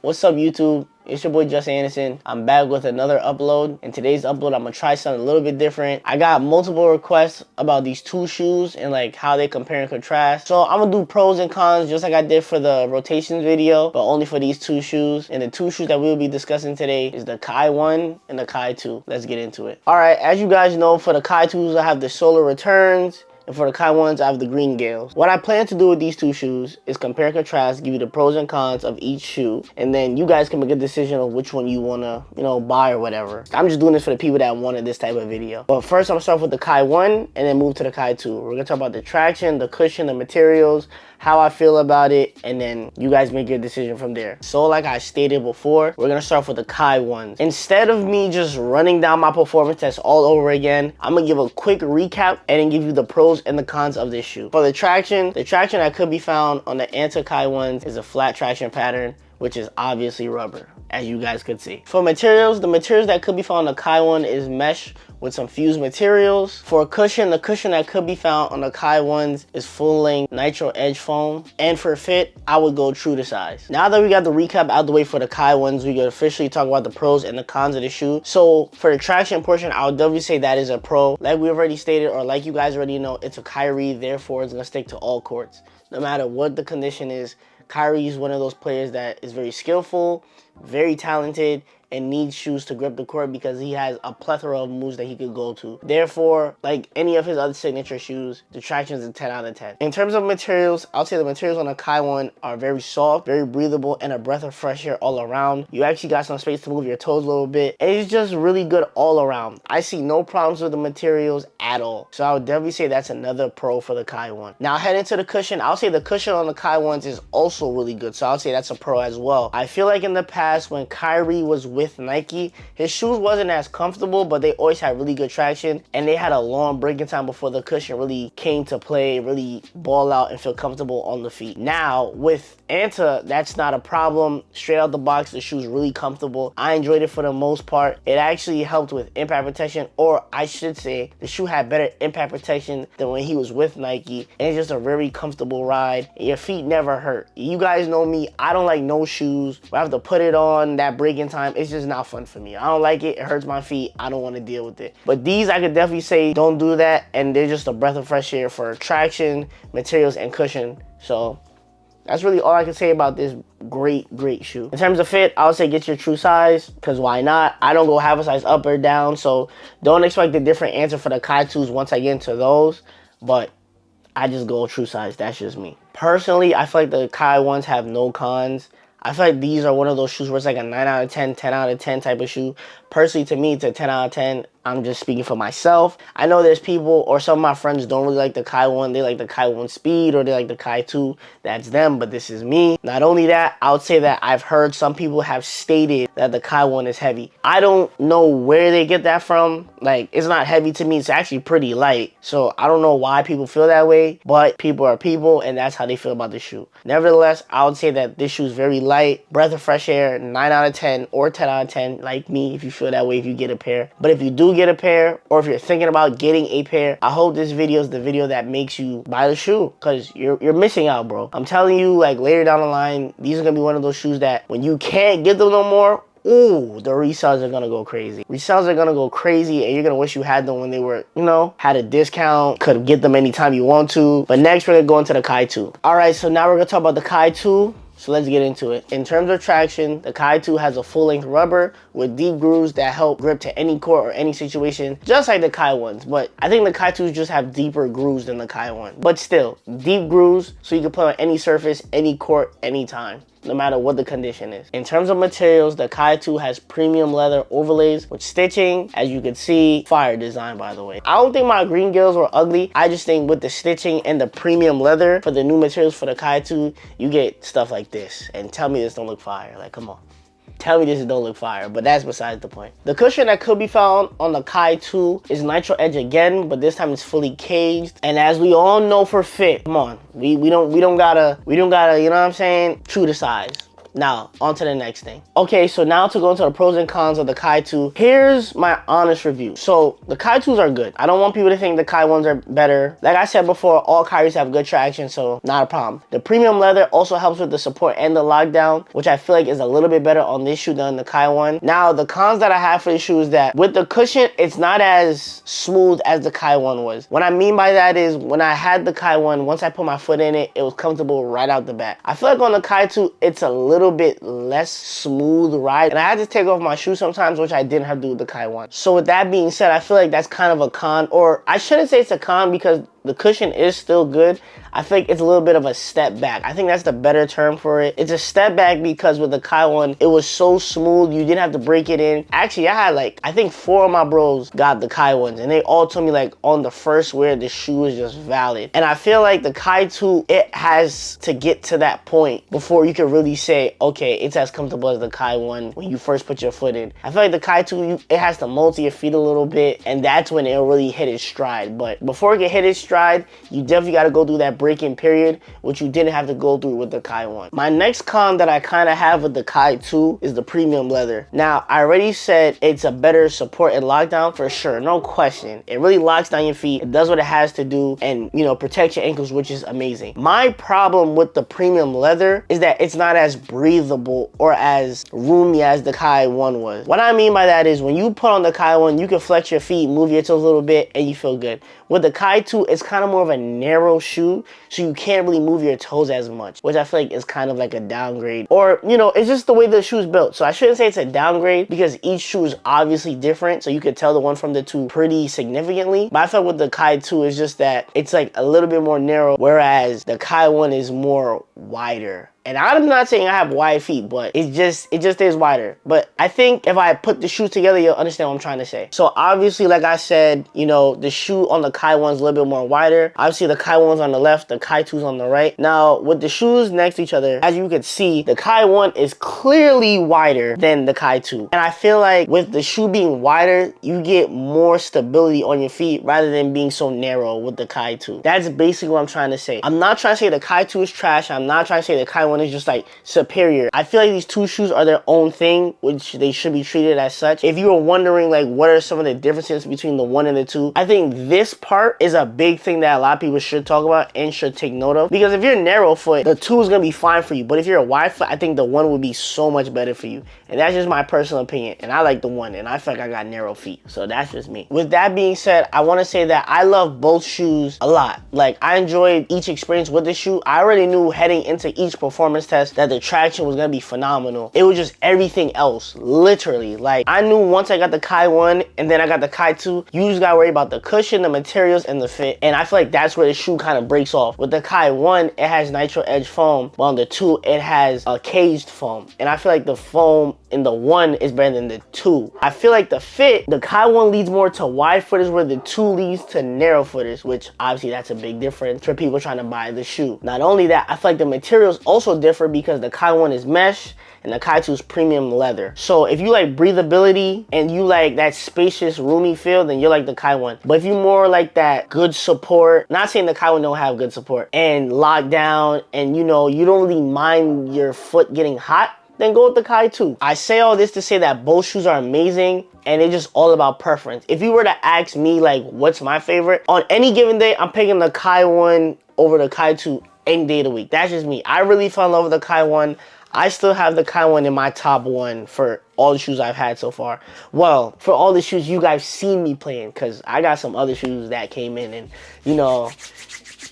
What's up, YouTube? It's your boy Juss Anderson. I'm back with another upload. In today's upload, I'm gonna try something a little bit different. I got multiple requests about these two shoes and like how they compare and contrast. So I'm gonna do pros and cons just like I did for the rotations video, but only for these two shoes. And the two shoes that we'll be discussing today is the Kai 1 and the Kai 2. Let's get into it. All right, as you guys know, for the Kai 2s, I have the solar returns. And for the Kai 1s, I have the green Grails. What I plan to do with these two shoes is compare and contrast, give you the pros and cons of each shoe, and then you guys can make a decision of which one you wanna, buy or whatever. I'm just doing this for the people that wanted this type of video. But first, I'm gonna start with the Kai 1 and then move to the Kai 2. We're gonna talk about the traction, the cushion, the materials, how I feel about it, and then you guys make your decision from there. So like I stated before, we're gonna start with the Kai 1s. Instead of me just running down my performance test all over again, I'm gonna give a quick recap and then give you the pros and the cons of this shoe. For the traction that could be found on the Anta Kai 1s is a flat traction pattern, which is obviously rubber, as you guys could see. For materials, the materials that could be found on the Kai 1 is mesh with some fused materials. For a cushion, the cushion that could be found on the Kai 1s is full-length nitro edge foam. And for fit, I would go true to size. Now that we got the recap out the way for the Kai 1s, we can officially talk about the pros and the cons of the shoe. So for the traction portion, I would definitely say that is a pro. Like we already stated, or like you guys already know, it's a Kyrie, therefore it's gonna stick to all courts. No matter what the condition is, Kyrie is one of those players that is very skillful, very talented, and needs shoes to grip the court because he has a plethora of moves that he could go to. Therefore, like any of his other signature shoes, the traction is a 10 out of 10. In terms of materials, I'll say the materials on the Kai 1 are very soft, very breathable, and a breath of fresh air all around. You actually got some space to move your toes a little bit. And it's just really good all around. I see no problems with the materials at all. So I would definitely say that's another pro for the Kai 1. Now heading to the cushion, I'll say the cushion on the Kai 1s is also really good. So I'll say that's a pro as well. I feel like in the past when Kyrie was with Nike, his shoes wasn't as comfortable, but they always had really good traction, and they had a long breaking time before the cushion really came to play, really ball out and feel comfortable on the feet. Now with Anta, that's not a problem. Straight out the box, the shoe's really comfortable. I enjoyed it for the most part. It actually helped with impact protection, or I should say the shoe had better impact protection than when he was with Nike, and it's just a very comfortable ride. Your feet never hurt. You guys know me, I don't like no shoes. I have to put it on that breaking time. It's just not fun for me. I don't like it. It hurts my feet. I don't want to deal with it. But these, I could definitely say don't do that, and they're just a breath of fresh air for traction, materials, and cushion. So that's really all I can say about this great shoe. In terms of fit, I would say get your true size, because why not? I don't go half a size up or down, so don't expect a different answer for the Kai 2s once I get into those, but I just go true size. That's just me. Personally, I feel like the Kai 1s have no cons. I feel like these are one of those shoes where it's like a 9 out of 10, 10 out of 10 type of shoe. Personally, to me, it's a 10 out of 10. I'm just speaking for myself. I know there's people, or some of my friends don't really like the Kai 1. They like the Kai 1 Speed, or they like the Kai 2. That's them, but this is me. Not only that, I would say that I've heard some people have stated that the Kai 1 is heavy. I don't know where they get that from. Like, it's not heavy to me. It's actually pretty light. So I don't know why people feel that way, but people are people, and that's how they feel about the shoe. Nevertheless, I would say that this shoe is very light, breath of fresh air, 9 out of 10 or 10 out of 10, like me, if you feel that way, if you get a pair. But if you do get a pair, or if you're thinking about getting a pair, I hope this video is the video that makes you buy the shoe, because you're missing out, bro. I'm telling you, like later down the line, these are gonna be one of those shoes that when you can't get them no more, ooh, the resales are gonna go crazy. Resales are gonna go crazy, and you're gonna wish you had them when they were, had a discount, could get them anytime you want to. But next, we're gonna go into the Kai 2. All right, so now we're gonna talk about the Kai 2. So let's get into it. In terms of traction, the Kai 2 has a full-length rubber with deep grooves that help grip to any court or any situation, just like the Kai 1s. But I think the Kai 2s just have deeper grooves than the Kai 1. But still, deep grooves so you can play on any surface, any court, anytime, no matter what the condition is. In terms of materials, the Kai 2 has premium leather overlays with stitching. As you can see, fire design, by the way. I don't think my green Grails were ugly. I just think with the stitching and the premium leather for the new materials for the Kai 2, you get stuff like this. And tell me this don't look fire. Like, come on. Tell me this don't look fire, but that's besides the point. The cushion that could be found on the Kai 2 is nitro edge again, but this time it's fully caged. And as we all know for fit, come on, we don't gotta, you know what I'm saying? True to size. Now, on to the next thing. Okay, so now to go into the pros and cons of the Kai 2, here's my honest review. So, the Kai 2s are good. I don't want people to think the Kai 1s are better. Like I said before, all Kyries have good traction, so not a problem. The premium leather also helps with the support and the lockdown, which I feel like is a little bit better on this shoe than the Kai 1. Now, the cons that I have for this shoe is that with the cushion, it's not as smooth as the Kai 1 was. What I mean by that is when I had the Kai 1, once I put my foot in it, it was comfortable right out the bat. I feel like on the Kai 2, it's a little bit less smooth ride, and I had to take off my shoe sometimes, which I didn't have to do with the Kai 1. So with that being said, I feel like that's kind of a con, or I shouldn't say it's a con because the cushion is still good. I think it's a little bit of a step back. I think that's the better term for it. It's a step back because with the Kai 1, it was so smooth. You didn't have to break it in. Actually, I had like, I think 4 of my bros got the Kai 1s, and they all told me like on the first wear, the shoe is just valid. And I feel like the Kai 2, it has to get to that point before you can really say, okay, it's as comfortable as the Kai 1 when you first put your foot in. I feel like the Kai 2, it has to mold to your feet a little bit, and that's when it'll really hit its stride. But before it can hit its stride, you definitely got to go through that break-in period, which you didn't have to go through with the Kai 1. My next con that I kind of have with the Kai 2 is the premium leather. Now, I already said it's a better support and lockdown for sure, no question. It really locks down your feet, it does what it has to do, and you know, protects your ankles, which is amazing. My problem with the premium leather is that it's not as breathable or as roomy as the Kai 1 was. What I mean by that is when you put on the Kai 1, you can flex your feet, move your toes a little bit, and you feel good. With the Kai 2, it's kind of more of a narrow shoe, so you can't really move your toes as much, which I feel like is kind of like a downgrade. Or, you know, it's just the way the shoe is built. So I shouldn't say it's a downgrade because each shoe is obviously different, so you could tell the one from the two pretty significantly. But I felt with the Kai 2, it's just that it's like a little bit more narrow, whereas the Kai 1 is more wider. And I'm not saying I have wide feet, but it just is wider. But I think if I put the shoes together, you'll understand what I'm trying to say. So obviously, like I said, you know, the shoe on the Kai 1's a little bit more wider. Obviously, the Kai 1's on the left, the Kai 2's on the right. Now, with the shoes next to each other, as you can see, the Kai 1 is clearly wider than the Kai 2. And I feel like with the shoe being wider, you get more stability on your feet rather than being so narrow with the Kai 2. That's basically what I'm trying to say. I'm not trying to say the Kai 2 is trash. I'm not trying to say the Kai 1 is just like superior. I feel like these two shoes are their own thing, which they should be treated as such. If you were wondering like what are some of the differences between the 1 and the 2, I think this part is a big thing that a lot of people should talk about and should take note of, because if you're narrow foot, the 2 is gonna be fine for you, but if you're a wide foot, I think the 1 would be so much better for you. And that's just my personal opinion, and I like the 1, and I feel like I got narrow feet, so that's just me. With that being said, I want to say that I love both shoes a lot. Like, I enjoyed each experience with the shoe. I already knew heading into each performance test that the traction was gonna be phenomenal. It was just everything else, literally. Like, I knew once I got the Kai 1 and then I got the Kai 2, you just gotta worry about the cushion, the materials, and the fit. And I feel like that's where the shoe kind of breaks off. With the Kai 1, it has nitro edge foam, but on the 2, it has a caged foam. And I feel like the foam in the 1 is better than the 2. I feel like the fit, the Kai 1 leads more to wide footers, where the 2 leads to narrow footers, which obviously that's a big difference for people trying to buy the shoe. Not only that, I feel like the materials also differ because the Kai 1 is mesh and the Kai 2 is premium leather. So if you like breathability and you like that spacious, roomy feel, then you're like the Kai 1. But if you more like that good support, not saying the Kai 1 don't have good support, and lockdown, and you know, you don't really mind your foot getting hot, then go with the Kai 2. I say all this to say that both shoes are amazing, and it's just all about preference. If you were to ask me like what's my favorite, on any given day, I'm picking the Kai 1 over the Kai 2 any day of the week. That's just me. I really fell in love with the Kai 1. I still have the Kai 1 in my top 1 for all the shoes I've had so far. Well, for all the shoes you guys seen me playing, because I got some other shoes that came in, and you know,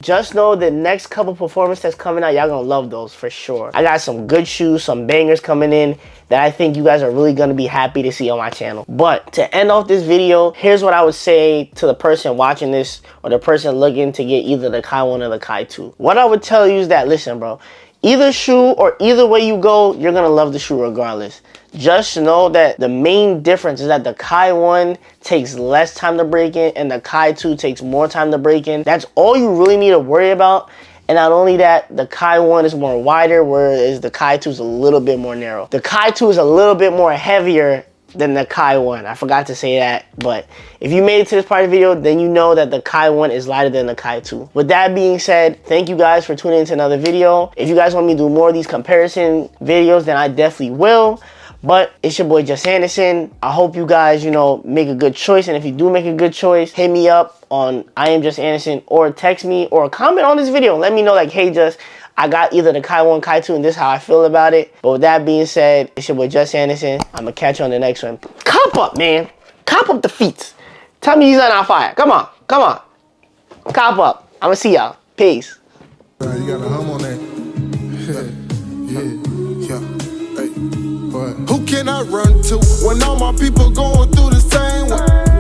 just know the next couple performance tests coming out, y'all gonna love those for sure. I got some good shoes, some bangers coming in that I think you guys are really gonna be happy to see on my channel. But to end off this video, here's what I would say to the person watching this or the person looking to get either the Kai 1 or the Kai 2. What I would tell you is that, listen, bro, either shoe or either way you go, you're gonna love the shoe regardless. Just know that the main difference is that the Kai 1 takes less time to break in and the Kai 2 takes more time to break in. That's all you really need to worry about. And not only that, the Kai 1 is more wider, whereas the Kai 2 is a little bit more narrow. The Kai 2 is a little bit more heavier than the Kai one. I forgot to say that, but if you made it to this part of the video, then you know that the Kai one is lighter than the Kai 2. With that being said, thank you guys for tuning into another video. If you guys want me to do more of these comparison videos, then I definitely will. But it's your boy Juss Anderson. I hope you guys, you know, make a good choice. And if you do make a good choice, hit me up on I am Juss Anderson, or text me or comment on this video. Let me know like, hey Juss, I got either the Kai 1, Kai 2, and this is how I feel about it. But with that being said, it's your boy Juss Anderson. I'm going to catch you on the next one. Cop up, man. Cop up the feet. Tell me he's on fire. Come on. Come on. Cop up. I'm going to see y'all. Peace. You got a hum on that. Yeah. Hey. Who can I run to when all my people going through the same way?